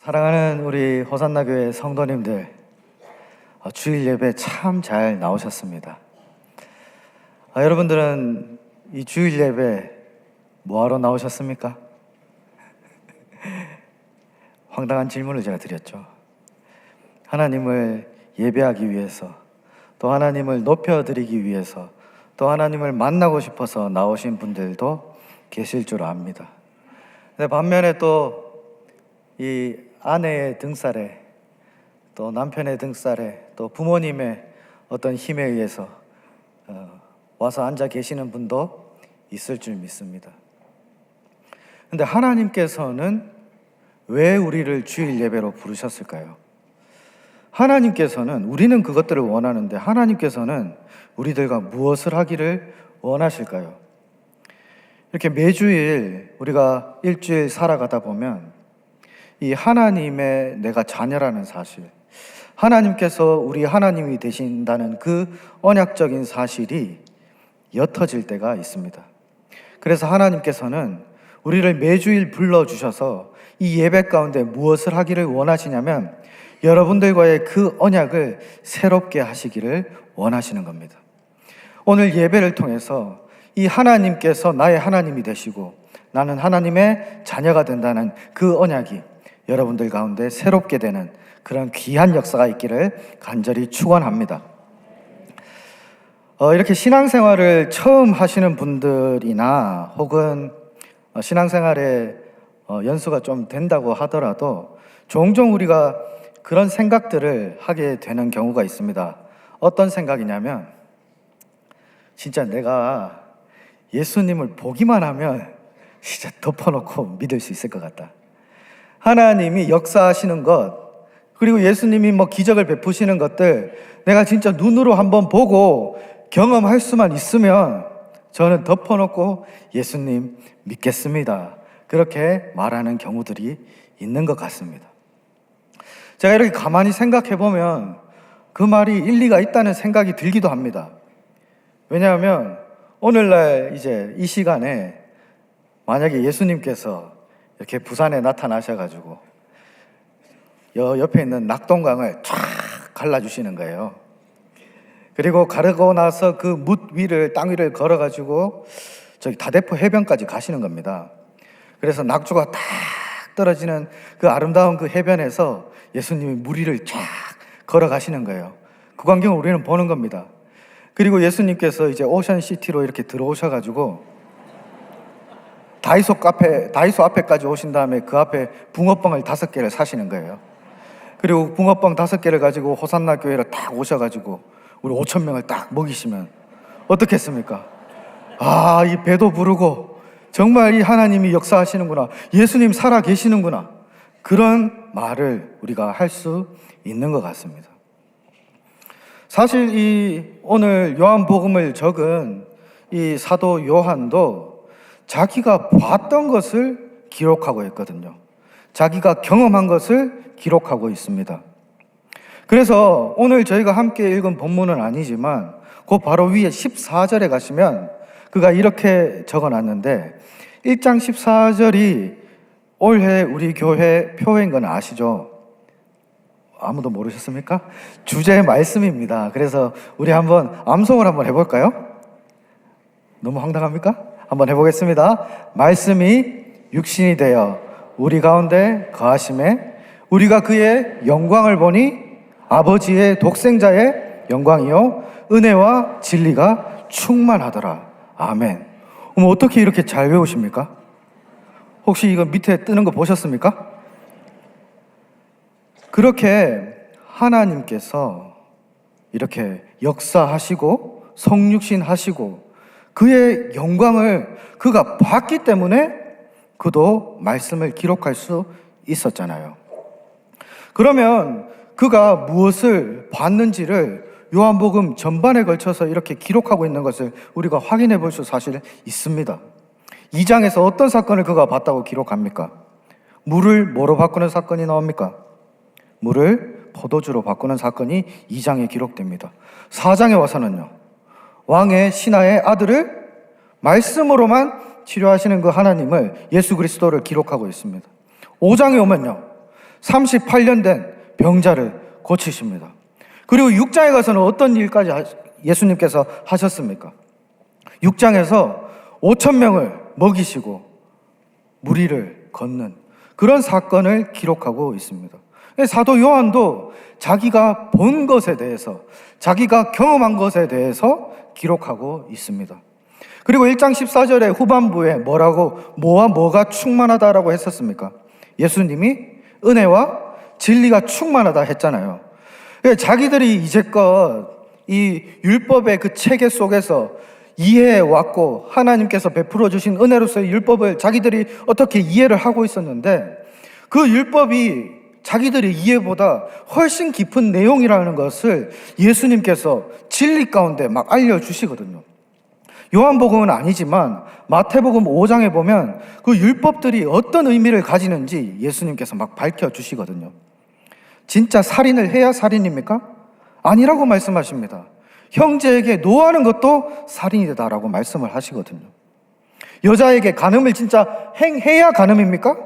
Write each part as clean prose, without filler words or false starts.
사랑하는 우리 호산나 교회 성도님들, 주일 예배 참 잘 나오셨습니다. 여러분들은 이 주일 예배 뭐하러 나오셨습니까? 황당한 질문을 제가 드렸죠. 하나님을 예배하기 위해서, 또 하나님을 높여드리기 위해서, 또 하나님을 만나고 싶어서 나오신 분들도 계실 줄 압니다. 근데 반면에 또 이 아내의 등살에, 또 남편의 등살에, 또 부모님의 어떤 힘에 의해서 와서 앉아 계시는 분도 있을 줄 믿습니다. 근데 하나님께서는 왜 우리를 주일 예배로 부르셨을까요? 하나님께서는, 우리는 그것들을 원하는데 하나님께서는 우리들과 무엇을 하기를 원하실까요? 이렇게 매주일 우리가 일주일 살아가다 보면 이 하나님의 내가 자녀라는 사실, 하나님께서 우리 하나님이 되신다는 그 언약적인 사실이 옅어질 때가 있습니다. 그래서 하나님께서는 우리를 매주일 불러주셔서 이 예배 가운데 무엇을 하기를 원하시냐면 여러분들과의 그 언약을 새롭게 하시기를 원하시는 겁니다. 오늘 예배를 통해서 이 하나님께서 나의 하나님이 되시고 나는 하나님의 자녀가 된다는 그 언약이 여러분들 가운데 새롭게 되는 그런 귀한 역사가 있기를 간절히 축원합니다. 이렇게 신앙생활을 처음 하시는 분들이나 혹은 신앙생활에 연수가 좀 된다고 하더라도 종종 우리가 그런 생각들을 하게 되는 경우가 있습니다. 어떤 생각이냐면, 진짜 내가 예수님을 보기만 하면 진짜 덮어놓고 믿을 수 있을 것 같다. 하나님이 역사하시는 것, 그리고 예수님이 기적을 베푸시는 것들 내가 진짜 눈으로 한번 보고 경험할 수만 있으면 저는 덮어놓고 예수님 믿겠습니다. 그렇게 말하는 경우들이 있는 것 같습니다. 제가 이렇게 가만히 생각해 보면 그 말이 일리가 있다는 생각이 들기도 합니다. 왜냐하면 오늘날 이제 이 시간에 만약에 예수님께서 이렇게 부산에 나타나셔가지고 옆에 있는 낙동강을 쫙 갈라주시는 거예요. 그리고 가르고 나서 그 뭇 위를, 땅 위를 걸어가지고 저기 다대포 해변까지 가시는 겁니다. 그래서 낙조가 딱 떨어지는 그 아름다운 그 해변에서 예수님이 물 위를 쫙 걸어가시는 거예요. 그 광경을 우리는 보는 겁니다. 그리고 예수님께서 이제 오션시티로 이렇게 들어오셔가지고 다이소 앞에까지 오신 다음에 그 앞에 붕어빵을 5개를 사시는 거예요. 그리고 붕어빵 5개를 가지고 호산나 교회로 딱 오셔가지고 우리 5,000명을 딱 먹이시면 어떻겠습니까? 이 배도 부르고 정말 이 하나님이 역사하시는구나, 예수님 살아 계시는구나, 그런 말을 우리가 할 수 있는 것 같습니다. 사실 이 오늘 요한복음을 적은 이 사도 요한도 자기가 봤던 것을 기록하고 있거든요. 자기가 경험한 것을 기록하고 있습니다. 그래서 오늘 저희가 함께 읽은 본문은 아니지만 그 바로 위에 14절에 가시면 그가 이렇게 적어놨는데, 1장 14절이 올해 우리 교회 표인 건 아시죠? 아무도 모르셨습니까? 주제 말씀입니다. 그래서 우리 한번 암송을 한번 해볼까요? 너무 황당합니까? 한번 해보겠습니다. 말씀이 육신이 되어 우리 가운데 거하심에 우리가 그의 영광을 보니 아버지의 독생자의 영광이요 은혜와 진리가 충만하더라. 아멘. 어떻게 이렇게 잘 외우십니까? 혹시 이거 밑에 뜨는 거 보셨습니까? 그렇게 하나님께서 이렇게 역사하시고 성육신 하시고 그의 영광을 그가 봤기 때문에 그도 말씀을 기록할 수 있었잖아요. 그러면 그가 무엇을 봤는지를 요한복음 전반에 걸쳐서 이렇게 기록하고 있는 것을 우리가 확인해 볼 수 사실 있습니다. 2장에서 어떤 사건을 그가 봤다고 기록합니까? 물을 뭐로 바꾸는 사건이 나옵니까? 물을 포도주로 바꾸는 사건이 2장에 기록됩니다. 4장에 와서는요, 왕의 신하의 아들을 말씀으로만 치료하시는 그 하나님을, 예수 그리스도를 기록하고 있습니다. 5장에 오면요, 38년 된 병자를 고치십니다. 그리고 6장에 가서는 어떤 일까지 예수님께서 하셨습니까? 6장에서 5천 명을 먹이시고 무리를 걷는 그런 사건을 기록하고 있습니다. 사도 요한도 자기가 본 것에 대해서, 자기가 경험한 것에 대해서 기록하고 있습니다. 그리고 1장 14절의 후반부에 뭐와 뭐가 충만하다라고 했었습니까? 예수님이 은혜와 진리가 충만하다 했잖아요. 자기들이 이제껏 이 율법의 그 체계 속에서 이해해왔고 하나님께서 베풀어 주신 은혜로서의 율법을 자기들이 어떻게 이해를 하고 있었는데, 그 율법이 자기들의 이해보다 훨씬 깊은 내용이라는 것을 예수님께서 진리 가운데 막 알려주시거든요. 요한복음은 아니지만 마태복음 5장에 보면 그 율법들이 어떤 의미를 가지는지 예수님께서 막 밝혀주시거든요. 진짜 살인을 해야 살인입니까? 아니라고 말씀하십니다. 형제에게 노하는 것도 살인이다라고 말씀을 하시거든요. 여자에게 간음을 진짜 행해야 간음입니까?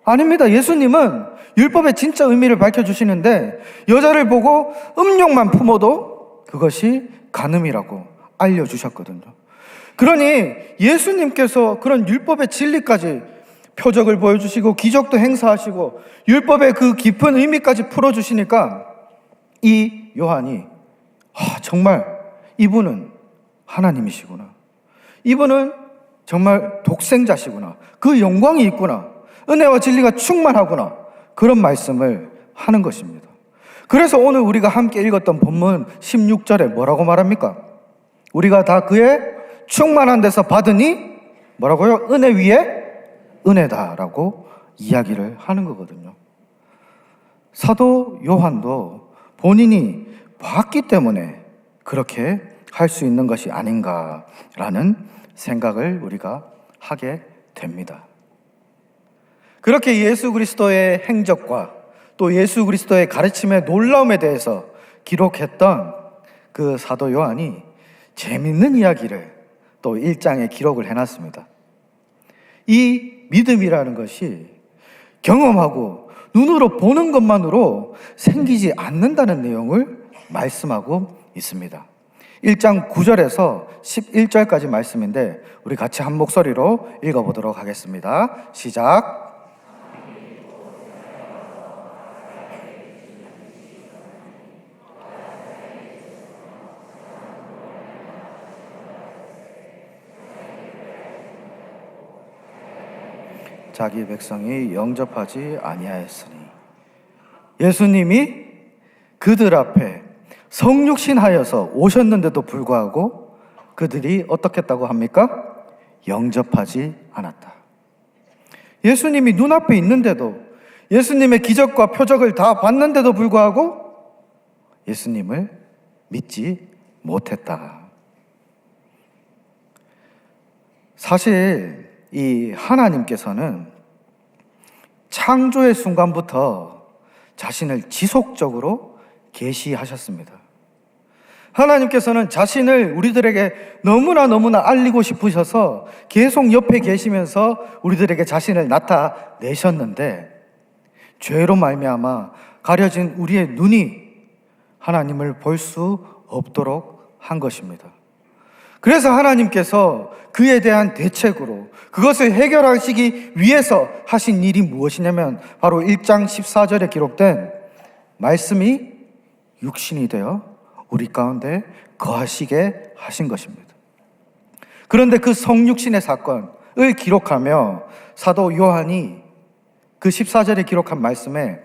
아닙니다. 예수님은 율법의 진짜 의미를 밝혀주시는데 여자를 보고 음욕만 품어도 그것이 간음이라고 알려주셨거든요. 그러니 예수님께서 그런 율법의 진리까지 표적을 보여주시고 기적도 행사하시고 율법의 그 깊은 의미까지 풀어주시니까 이 요한이 정말 이분은 하나님이시구나, 이분은 정말 독생자시구나, 그 영광이 있구나, 은혜와 진리가 충만하구나, 그런 말씀을 하는 것입니다. 그래서 오늘 우리가 함께 읽었던 본문 16절에 뭐라고 말합니까? 우리가 다 그의 충만한 데서 받으니 뭐라고요? 은혜 위에 은혜다라고 이야기를 하는 거거든요. 사도 요한도 본인이 봤기 때문에 그렇게 할 수 있는 것이 아닌가라는 생각을 우리가 하게 됩니다. 그렇게 예수 그리스도의 행적과 또 예수 그리스도의 가르침의 놀라움에 대해서 기록했던 그 사도 요한이 재밌는 이야기를 또 1장에 기록을 해놨습니다. 이 믿음이라는 것이 경험하고 눈으로 보는 것만으로 생기지 않는다는 내용을 말씀하고 있습니다. 1장 9절에서 11절까지 말씀인데 우리 같이 한 목소리로 읽어보도록 하겠습니다. 시작. 자기 백성이 영접하지 아니하였으니, 예수님이 그들 앞에 성육신하여서 오셨는데도 불구하고 그들이 어떻게 했다고 합니까? 영접하지 않았다. 예수님이 눈앞에 있는데도, 예수님의 기적과 표적을 다 봤는데도 불구하고 예수님을 믿지 못했다. 사실 이 하나님께서는 창조의 순간부터 자신을 지속적으로 계시하셨습니다. 하나님께서는 자신을 우리들에게 너무나 알리고 싶으셔서 계속 옆에 계시면서 우리들에게 자신을 나타내셨는데, 죄로 말미암아 가려진 우리의 눈이 하나님을 볼 수 없도록 한 것입니다. 그래서 하나님께서 그에 대한 대책으로 그것을 해결하시기 위해서 하신 일이 무엇이냐면 바로 1장 14절에 기록된 말씀이 육신이 되어 우리 가운데 거하시게 하신 것입니다. 그런데 그 성육신의 사건을 기록하며 사도 요한이 그 14절에 기록한 말씀에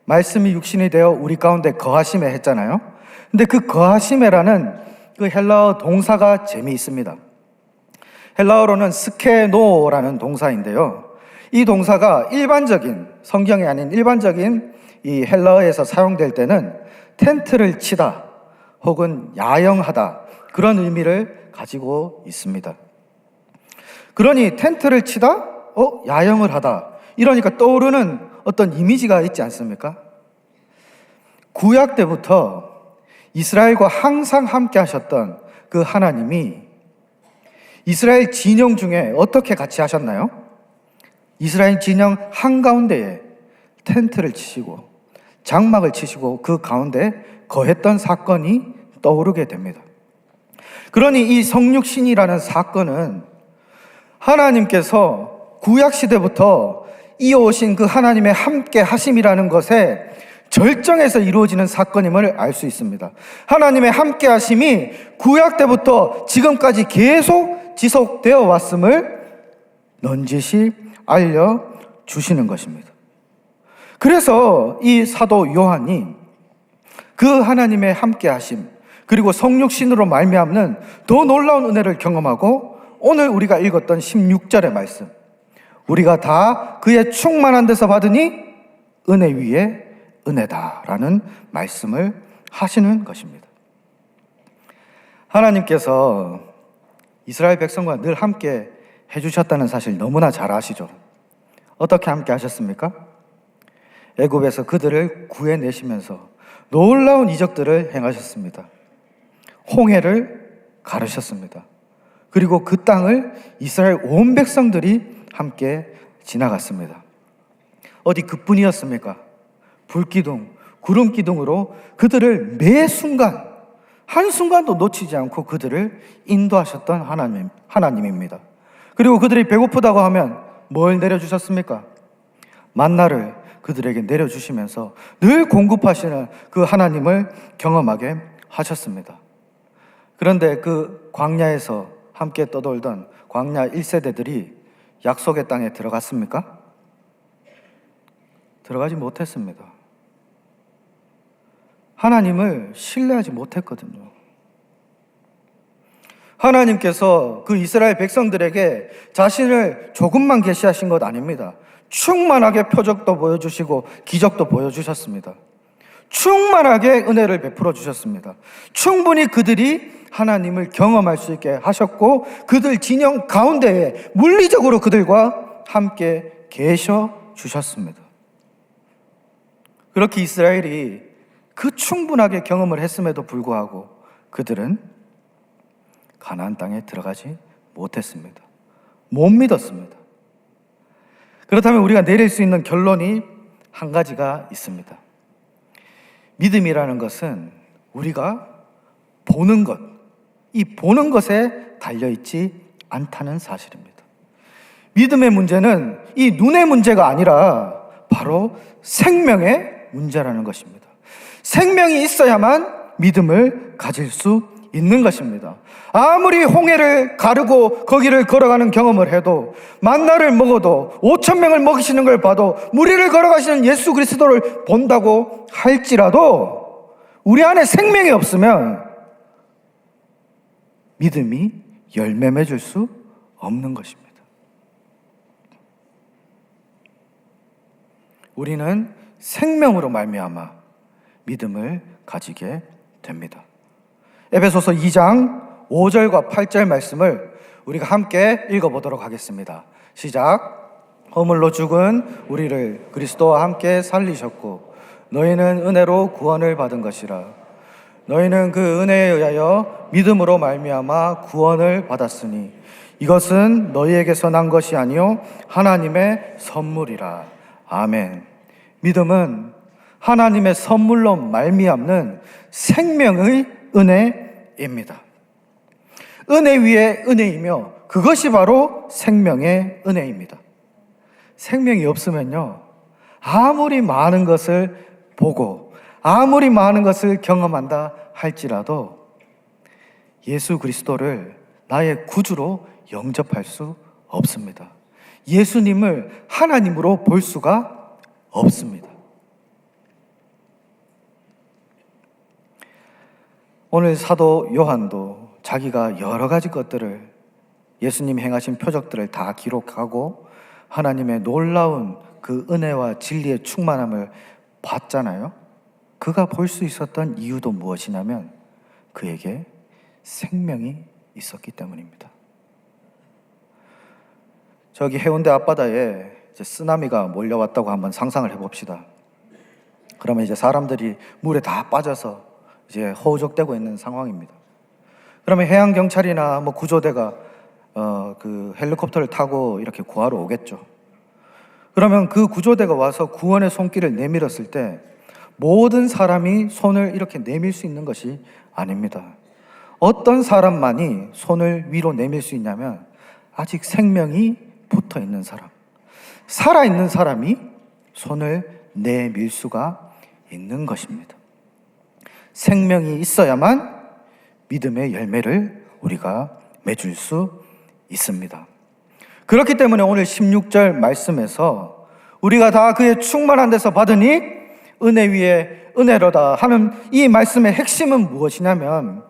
말씀이 육신이 되어 우리 가운데 거하심에 했잖아요. 근데 그 거하심에라는 그 헬라어 동사가 재미있습니다. 헬라어로는 스케노라는 동사인데요. 이 동사가 일반적인, 성경이 아닌 일반적인 이 헬라어에서 사용될 때는 텐트를 치다 혹은 야영하다, 그런 의미를 가지고 있습니다. 그러니 텐트를 치다, 야영을 하다, 이러니까 떠오르는 어떤 이미지가 있지 않습니까? 구약 때부터 이스라엘과 항상 함께 하셨던 그 하나님이 이스라엘 진영 중에 어떻게 같이 하셨나요? 이스라엘 진영 한가운데에 텐트를 치시고 장막을 치시고 그 가운데 거했던 사건이 떠오르게 됩니다. 그러니 이 성육신이라는 사건은 하나님께서 구약시대부터 이어오신 그 하나님의 함께 하심이라는 것에 절정에서 이루어지는 사건임을 알 수 있습니다. 하나님의 함께 하심이 구약 때부터 지금까지 계속 지속되어 왔음을 넌지시 알려주시는 것입니다. 그래서 이 사도 요한이 그 하나님의 함께 하심 그리고 성육신으로 말미암는 더 놀라운 은혜를 경험하고 오늘 우리가 읽었던 16절의 말씀, 우리가 다 그의 충만한 데서 받으니 은혜 위에 은혜다라는 말씀을 하시는 것입니다. 하나님께서 이스라엘 백성과 늘 함께 해주셨다는 사실 너무나 잘 아시죠? 어떻게 함께 하셨습니까? 애굽에서 그들을 구해내시면서 놀라운 이적들을 행하셨습니다. 홍해를 가르셨습니다. 그리고 그 땅을 이스라엘 온 백성들이 함께 지나갔습니다. 어디 그뿐이었습니까? 불기둥, 구름기둥으로 그들을 매 순간, 한순간도 놓치지 않고 그들을 인도하셨던 하나님입니다. 그리고 그들이 배고프다고 하면 뭘 내려주셨습니까? 만나를 그들에게 내려주시면서 늘 공급하시는 그 하나님을 경험하게 하셨습니다. 그런데 그 광야에서 함께 떠돌던 광야 1세대들이 약속의 땅에 들어갔습니까? 들어가지 못했습니다. 하나님을 신뢰하지 못했거든요. 하나님께서 그 이스라엘 백성들에게 자신을 조금만 계시하신 것 아닙니다. 충만하게 표적도 보여주시고 기적도 보여주셨습니다. 충만하게 은혜를 베풀어 주셨습니다. 충분히 그들이 하나님을 경험할 수 있게 하셨고 그들 진영 가운데에 물리적으로 그들과 함께 계셔 주셨습니다. 그렇게 이스라엘이 그 충분하게 경험을 했음에도 불구하고 그들은 가나안 땅에 들어가지 못했습니다. 못 믿었습니다. 그렇다면 우리가 내릴 수 있는 결론이 한 가지가 있습니다. 믿음이라는 것은 우리가 보는 것, 이 보는 것에 달려있지 않다는 사실입니다. 믿음의 문제는 이 눈의 문제가 아니라 바로 생명의 문제라는 것입니다. 생명이 있어야만 믿음을 가질 수 있는 것입니다. 아무리 홍해를 가르고 거기를 걸어가는 경험을 해도, 만나를 먹어도, 5,000명을 먹이시는 걸 봐도, 무리를 걸어가시는 예수 그리스도를 본다고 할지라도 우리 안에 생명이 없으면 믿음이 열매 맺을 수 없는 것입니다. 우리는 생명으로 말미암아 믿음을 가지게 됩니다. 에베소서 2장 5절과 8절 말씀을 우리가 함께 읽어보도록 하겠습니다. 시작. 허물로 죽은 우리를 그리스도와 함께 살리셨고 너희는 은혜로 구원을 받은 것이라. 너희는 그 은혜에 의하여 믿음으로 말미암아 구원을 받았으니 이것은 너희에게서 난 것이 아니요 하나님의 선물이라. 아멘. 믿음은 하나님의 선물로 말미암는 생명의 은혜입니다. 은혜 위에 은혜이며 그것이 바로 생명의 은혜입니다. 생명이 없으면요, 아무리 많은 것을 보고 아무리 많은 것을 경험한다 할지라도 예수 그리스도를 나의 구주로 영접할 수 없습니다. 예수님을 하나님으로 볼 수가 없습니다. 오늘 사도 요한도 자기가 여러 가지 것들을, 예수님 행하신 표적들을 다 기록하고 하나님의 놀라운 그 은혜와 진리의 충만함을 봤잖아요. 그가 볼 수 있었던 이유도 무엇이냐면 그에게 생명이 있었기 때문입니다. 저기 해운대 앞바다에 이제 쓰나미가 몰려왔다고 한번 상상을 해봅시다. 그러면 이제 사람들이 물에 다 빠져서 이제 허우적대고 있는 상황입니다. 그러면 해양 경찰이나 뭐 구조대가 그 헬리콥터를 타고 이렇게 구하러 오겠죠. 그러면 그 구조대가 와서 구원의 손길을 내밀었을 때 모든 사람이 손을 이렇게 내밀 수 있는 것이 아닙니다. 어떤 사람만이 손을 위로 내밀 수 있냐면 아직 생명이 붙어 있는 사람, 살아있는 사람이 손을 내밀 수가 있는 것입니다. 생명이 있어야만 믿음의 열매를 우리가 맺을 수 있습니다. 그렇기 때문에 오늘 16절 말씀에서 우리가 다 그의 충만한 데서 받으니 은혜 위에 은혜로다 하는 이 말씀의 핵심은 무엇이냐면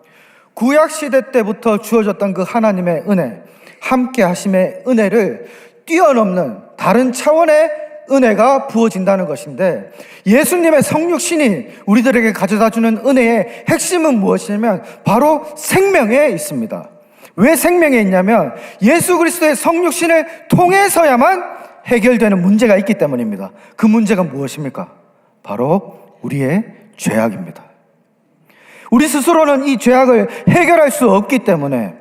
구약시대 때부터 주어졌던 그 하나님의 은혜, 함께 하심의 은혜를 뛰어넘는 다른 차원의 은혜가 부어진다는 것인데, 예수님의 성육신이 우리들에게 가져다주는 은혜의 핵심은 무엇이냐면 바로 생명에 있습니다. 왜 생명에 있냐면 예수 그리스도의 성육신을 통해서야만 해결되는 문제가 있기 때문입니다. 그 문제가 무엇입니까? 바로 우리의 죄악입니다. 우리 스스로는 이 죄악을 해결할 수 없기 때문에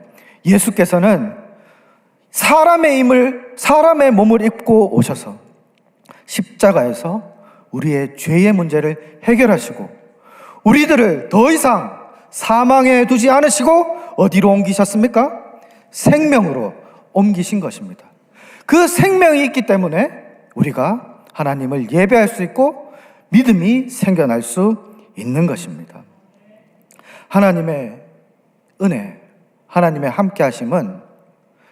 예수께서는 사람의 몸을 입고 오셔서 십자가에서 우리의 죄의 문제를 해결하시고 우리들을 더 이상 사망에 두지 않으시고 어디로 옮기셨습니까? 생명으로 옮기신 것입니다. 그 생명이 있기 때문에 우리가 하나님을 예배할 수 있고 믿음이 생겨날 수 있는 것입니다. 하나님의 은혜, 하나님의 함께 하심은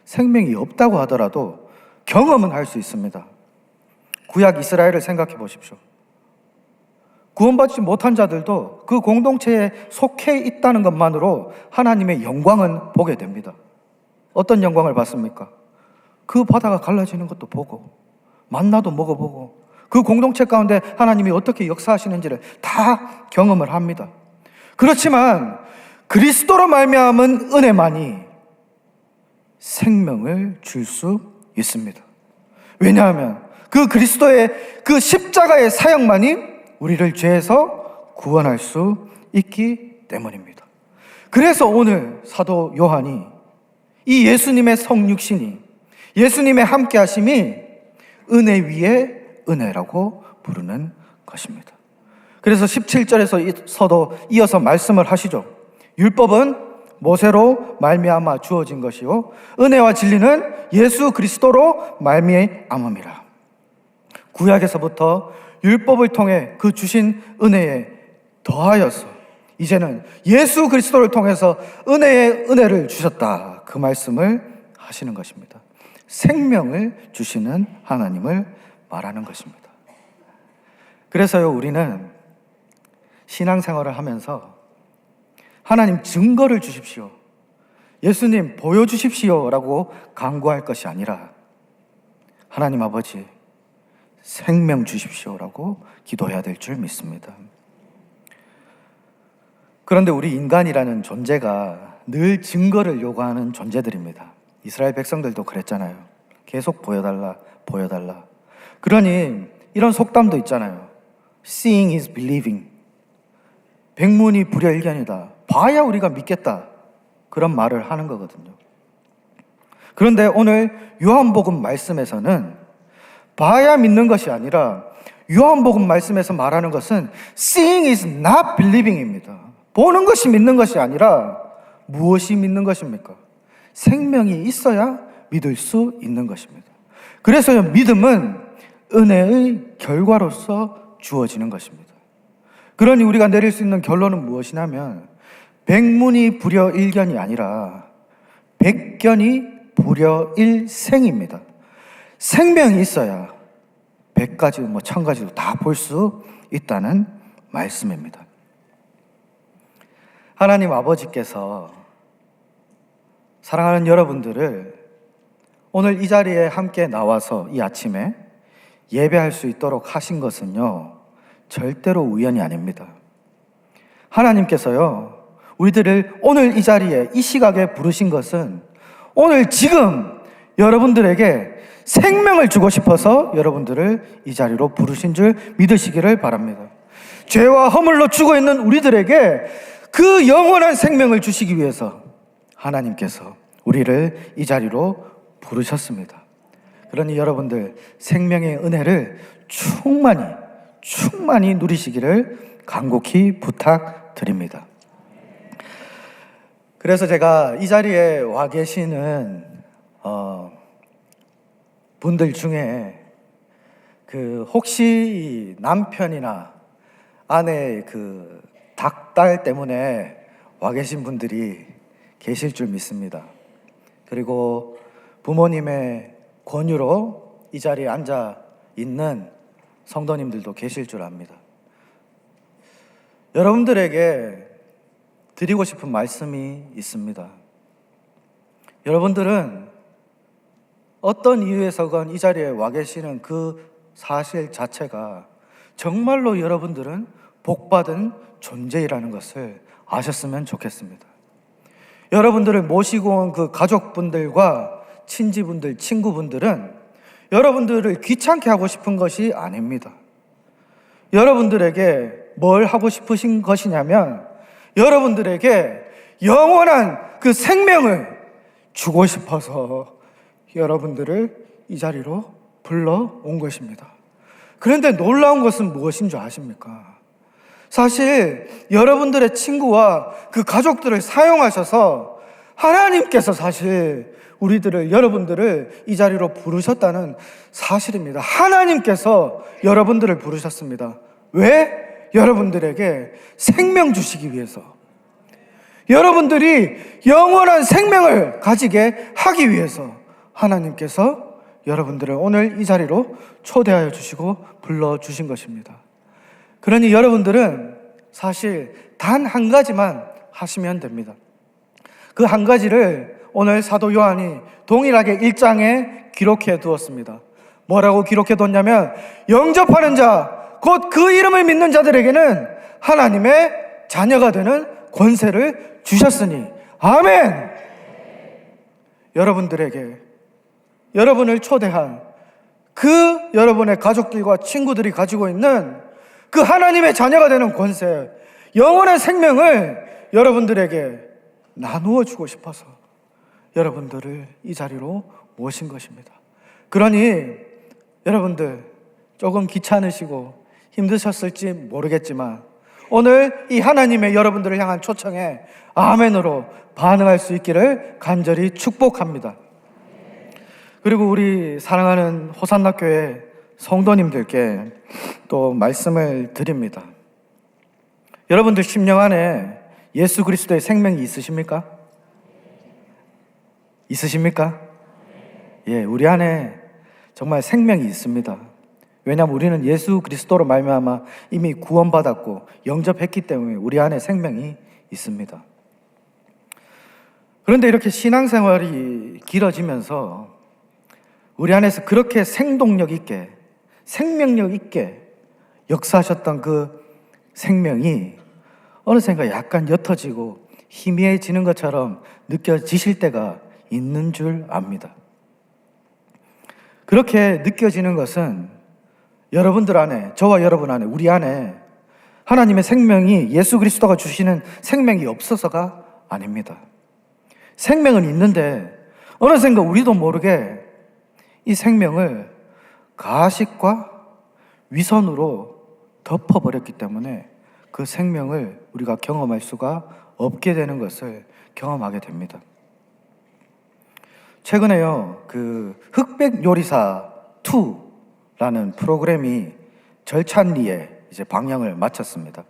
생명이 없다고 하더라도 경험은 할 수 있습니다. 구약 이스라엘을 생각해 보십시오. 구원받지 못한 자들도 그 공동체에 속해 있다는 것만으로 하나님의 영광은 보게 됩니다. 어떤 영광을 봤습니까? 그 바다가 갈라지는 것도 보고 만나도 먹어보고 그 공동체 가운데 하나님이 어떻게 역사하시는지를 다 경험을 합니다. 그렇지만 그리스도로 말미암은 은혜만이 생명을 줄 수 있습니다. 왜냐하면 그 그리스도의 그 십자가의 사역만이 우리를 죄에서 구원할 수 있기 때문입니다. 그래서 오늘 사도 요한이 이 예수님의 성육신이, 예수님의 함께하심이 은혜 위에 은혜라고 부르는 것입니다. 그래서 17절에서도 이어서 말씀을 하시죠. 율법은 모세로 말미암아 주어진 것이요 은혜와 진리는 예수 그리스도로 말미암음이라. 구약에서부터 율법을 통해 그 주신 은혜에 더하여서 이제는 예수 그리스도를 통해서 은혜의 은혜를 주셨다, 그 말씀을 하시는 것입니다. 생명을 주시는 하나님을 말하는 것입니다. 그래서요, 우리는 신앙생활을 하면서 하나님 증거를 주십시오, 예수님 보여주십시오 라고 간구할 것이 아니라 하나님 아버지 생명 주십시오라고 기도해야 될 줄 믿습니다. 그런데 우리 인간이라는 존재가 늘 증거를 요구하는 존재들입니다. 이스라엘 백성들도 그랬잖아요. 계속 보여달라, 보여달라. 그러니 이런 속담도 있잖아요. Seeing is believing. 백문이 불여일견이다. 봐야 우리가 믿겠다. 그런 말을 하는 거거든요. 그런데 오늘 요한복음 말씀에서는 봐야 믿는 것이 아니라 요한복음 말씀에서 말하는 것은 Seeing is not believing입니다. 보는 것이 믿는 것이 아니라 무엇이 믿는 것입니까? 생명이 있어야 믿을 수 있는 것입니다. 그래서요, 믿음은 은혜의 결과로서 주어지는 것입니다. 그러니 우리가 내릴 수 있는 결론은 무엇이냐면 백문이 불여일견이 아니라 백견이 불여일생입니다. 생명이 있어야 100가지, 1000가지도 다 볼 수 있다는 말씀입니다. 하나님 아버지께서 사랑하는 여러분들을 오늘 이 자리에 함께 나와서 이 아침에 예배할 수 있도록 하신 것은요, 절대로 우연이 아닙니다. 하나님께서요, 우리들을 오늘 이 자리에, 이 시각에 부르신 것은 오늘 지금 여러분들에게 생명을 주고 싶어서 여러분들을 이 자리로 부르신 줄 믿으시기를 바랍니다. 죄와 허물로 죽어 있는 우리들에게 그 영원한 생명을 주시기 위해서 하나님께서 우리를 이 자리로 부르셨습니다. 그러니 여러분들 생명의 은혜를 충만히 누리시기를 간곡히 부탁드립니다. 그래서 제가 이 자리에 와 계시는 분들 중에 혹시 남편이나 아내의 닭달 때문에 와 계신 분들이 계실 줄 믿습니다. 그리고 부모님의 권유로 이 자리에 앉아 있는 성도님들도 계실 줄 압니다. 여러분들에게 드리고 싶은 말씀이 있습니다. 여러분들은 어떤 이유에서건 이 자리에 와 계시는 그 사실 자체가 정말로 여러분들은 복받은 존재이라는 것을 아셨으면 좋겠습니다. 여러분들을 모시고 온 그 가족분들과 친지분들, 친구분들은 여러분들을 귀찮게 하고 싶은 것이 아닙니다. 여러분들에게 뭘 하고 싶으신 것이냐면 여러분들에게 영원한 그 생명을 주고 싶어서 여러분들을 이 자리로 불러온 것입니다. 그런데 놀라운 것은 무엇인 줄 아십니까? 사실 여러분들의 친구와 그 가족들을 사용하셔서 하나님께서 사실 여러분들을 이 자리로 부르셨다는 사실입니다. 하나님께서 여러분들을 부르셨습니다. 왜? 여러분들에게 생명 주시기 위해서. 여러분들이 영원한 생명을 가지게 하기 위해서 하나님께서 여러분들을 오늘 이 자리로 초대하여 주시고 불러주신 것입니다. 그러니 여러분들은 사실 단 한 가지만 하시면 됩니다. 그 한 가지를 오늘 사도 요한이 동일하게 1장에 기록해 두었습니다. 뭐라고 기록해 뒀냐면 영접하는 자, 곧 그 이름을 믿는 자들에게는 하나님의 자녀가 되는 권세를 주셨으니 아멘. 여러분들에게 여러분을 초대한 그 여러분의 가족들과 친구들이 가지고 있는 그 하나님의 자녀가 되는 권세, 영원한 생명을 여러분들에게 나누어 주고 싶어서 여러분들을 이 자리로 모신 것입니다. 그러니 여러분들 조금 귀찮으시고 힘드셨을지 모르겠지만 오늘 이 하나님의 여러분들을 향한 초청에 아멘으로 반응할 수 있기를 간절히 축복합니다. 그리고 우리 사랑하는 호산나 교회 성도님들께 또 말씀을 드립니다. 여러분들 심령 안에 예수 그리스도의 생명이 있으십니까? 있으십니까? 예, 우리 안에 정말 생명이 있습니다. 왜냐하면 우리는 예수 그리스도로 말미암아 이미 구원받았고 영접했기 때문에 우리 안에 생명이 있습니다. 그런데 이렇게 신앙생활이 길어지면서 우리 안에서 그렇게 생동력 있게, 생명력 있게 역사하셨던 그 생명이 어느샌가 약간 옅어지고 희미해지는 것처럼 느껴지실 때가 있는 줄 압니다. 그렇게 느껴지는 것은 여러분들 안에, 저와 여러분 안에, 우리 안에 하나님의 생명이, 예수 그리스도가 주시는 생명이 없어서가 아닙니다. 생명은 있는데 어느샌가 우리도 모르게 이 생명을 가식과 위선으로 덮어버렸기 때문에 그 생명을 우리가 경험할 수가 없게 되는 것을 경험하게 됩니다. 최근에요, 그 흑백 요리사 2라는 프로그램이 절찬리에 이제 방영을 마쳤습니다.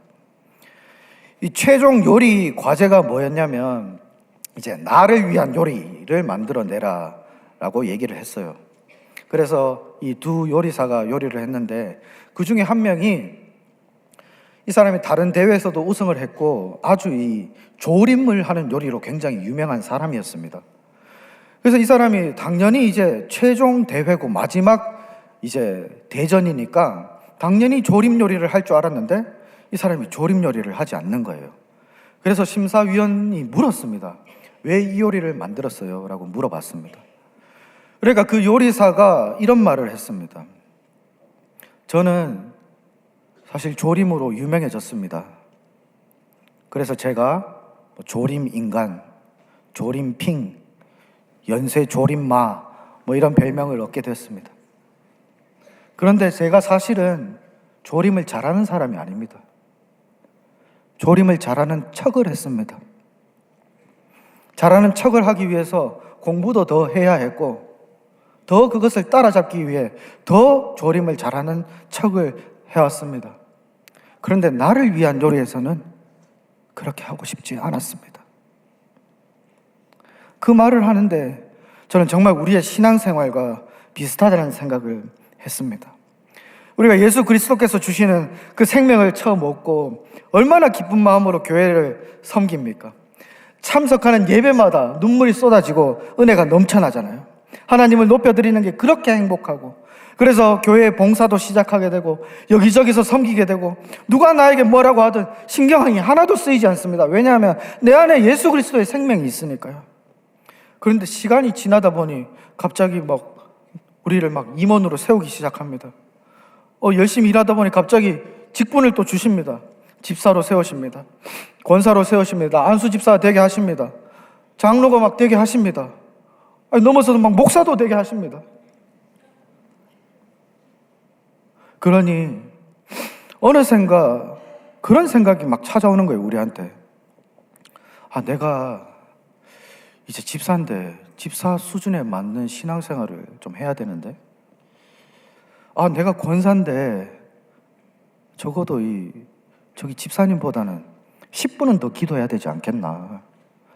이 최종 요리 과제가 뭐였냐면 이제 나를 위한 요리를 만들어내라 라고 얘기를 했어요. 그래서 이 두 요리사가 요리를 했는데 그 중에 한 명이, 이 사람이 다른 대회에서도 우승을 했고 아주 이 조림을 하는 요리로 굉장히 유명한 사람이었습니다. 그래서 이 사람이 당연히 이제 최종 대회고 마지막 이제 대전이니까 당연히 조림 요리를 할 줄 알았는데 이 사람이 조림 요리를 하지 않는 거예요. 그래서 심사위원이 물었습니다. 왜 이 요리를 만들었어요? 라고 물어봤습니다. 그러니까 그 요리사가 이런 말을 했습니다. 저는 사실 조림으로 유명해졌습니다. 그래서 제가 조림 인간, 조림핑, 연쇄 조림마 뭐 이런 별명을 얻게 됐습니다. 그런데 제가 사실은 조림을 잘하는 사람이 아닙니다. 조림을 잘하는 척을 했습니다. 잘하는 척을 하기 위해서 공부도 더 해야 했고, 더 그것을 따라잡기 위해 더 조림을 잘하는 척을 해왔습니다. 그런데 나를 위한 요리에서는 그렇게 하고 싶지 않았습니다. 그 말을 하는데 저는 정말 우리의 신앙생활과 비슷하다는 생각을 했습니다. 우리가 예수 그리스도께서 주시는 그 생명을 처음 얻고 얼마나 기쁜 마음으로 교회를 섬깁니까? 참석하는 예배마다 눈물이 쏟아지고 은혜가 넘쳐나잖아요. 하나님을 높여드리는 게 그렇게 행복하고, 그래서 교회 봉사도 시작하게 되고 여기저기서 섬기게 되고, 누가 나에게 뭐라고 하든 신경이 하나도 쓰이지 않습니다. 왜냐하면 내 안에 예수 그리스도의 생명이 있으니까요. 그런데 시간이 지나다 보니 갑자기 우리를 임원으로 세우기 시작합니다. 열심히 일하다 보니 갑자기 직분을 또 주십니다. 집사로 세우십니다. 권사로 세우십니다. 안수집사 되게 하십니다. 장로가 되게 하십니다. 넘어서도 목사도 되게 하십니다. 그러니 어느샌가 그런 생각이 찾아오는 거예요, 우리한테. 내가 이제 집사인데 집사 수준에 맞는 신앙생활을 좀 해야 되는데, 내가 권사인데 적어도 저기 집사님보다는 10분은 더 기도해야 되지 않겠나,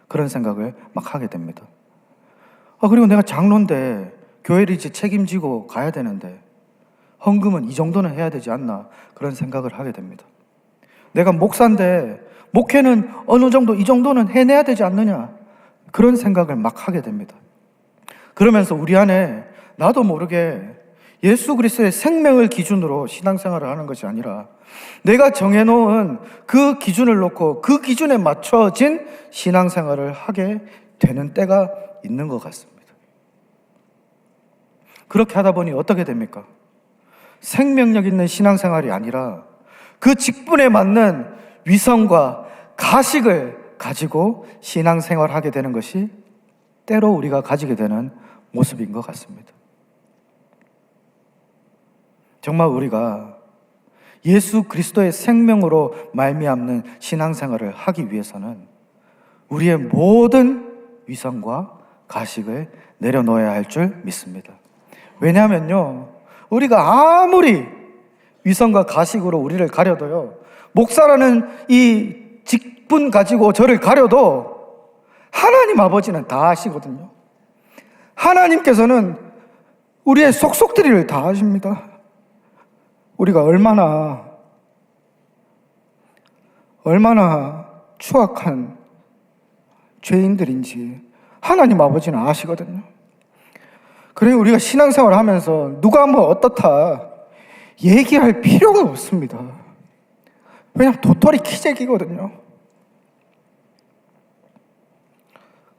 그런 생각을 하게 됩니다. 그리고 내가 장로인데 교회를 이제 책임지고 가야 되는데 헌금은 이 정도는 해야 되지 않나, 그런 생각을 하게 됩니다. 내가 목사인데 목회는 어느 정도 이 정도는 해내야 되지 않느냐, 그런 생각을 하게 됩니다. 그러면서 우리 안에 나도 모르게 예수 그리스도의 생명을 기준으로 신앙생활을 하는 것이 아니라 내가 정해놓은 그 기준을 놓고 그 기준에 맞춰진 신앙생활을 하게 되는 때가 있는 것 같습니다. 그렇게 하다 보니 어떻게 됩니까? 생명력 있는 신앙생활이 아니라 그 직분에 맞는 위선과 가식을 가지고 신앙생활을 하게 되는 것이 때로 우리가 가지게 되는 모습인 것 같습니다. 정말 우리가 예수 그리스도의 생명으로 말미암는 신앙생활을 하기 위해서는 우리의 모든 위선과 가식을 내려놓아야 할 줄 믿습니다. 왜냐하면요, 우리가 아무리 위선과 가식으로 우리를 가려도요, 목사라는 이 직분 가지고 저를 가려도 하나님 아버지는 다 아시거든요. 하나님께서는 우리의 속속들이를 다 아십니다. 우리가 얼마나 추악한 죄인들인지 하나님 아버지는 아시거든요. 그래서 우리가 신앙생활을 하면서 누가 어떻다 얘기할 필요가 없습니다. 왜냐하면 도토리 키재기거든요.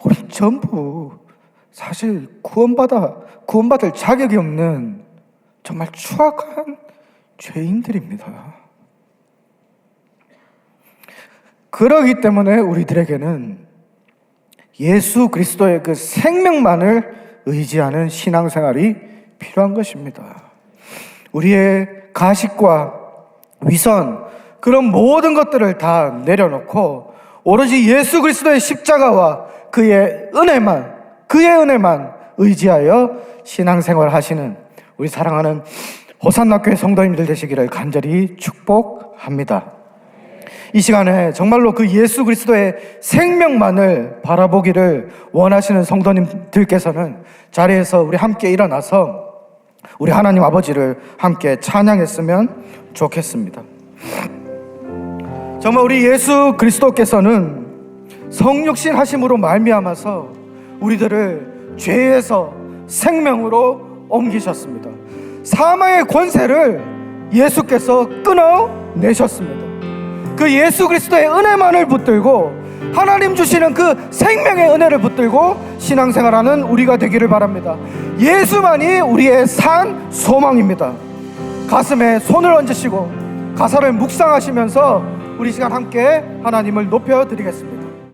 우리 전부 사실 구원받을 자격이 없는 정말 추악한 죄인들입니다. 그러기 때문에 우리들에게는 예수 그리스도의 그 생명만을 의지하는 신앙생활이 필요한 것입니다. 우리의 가식과 위선, 그런 모든 것들을 다 내려놓고 오로지 예수 그리스도의 십자가와 그의 은혜만 의지하여 신앙생활 하시는 우리 사랑하는 호산나교회 성도님들 되시기를 간절히 축복합니다. 이 시간에 정말로 그 예수 그리스도의 생명만을 바라보기를 원하시는 성도님들께서는 자리에서 우리 함께 일어나서 우리 하나님 아버지를 함께 찬양했으면 좋겠습니다. 정말 우리 예수 그리스도께서는 성육신 하심으로 말미암아서 우리들을 죄에서 생명으로 옮기셨습니다. 사망의 권세를 예수께서 끊어내셨습니다. 그 예수 그리스도의 은혜만을 붙들고 하나님 주시는 그 생명의 은혜를 붙들고 신앙생활하는 우리가 되기를 바랍니다. 예수만이 우리의 산 소망입니다. 가슴에 손을 얹으시고 가사를 묵상하시면서 우리 시간 함께 하나님을 높여드리겠습니다.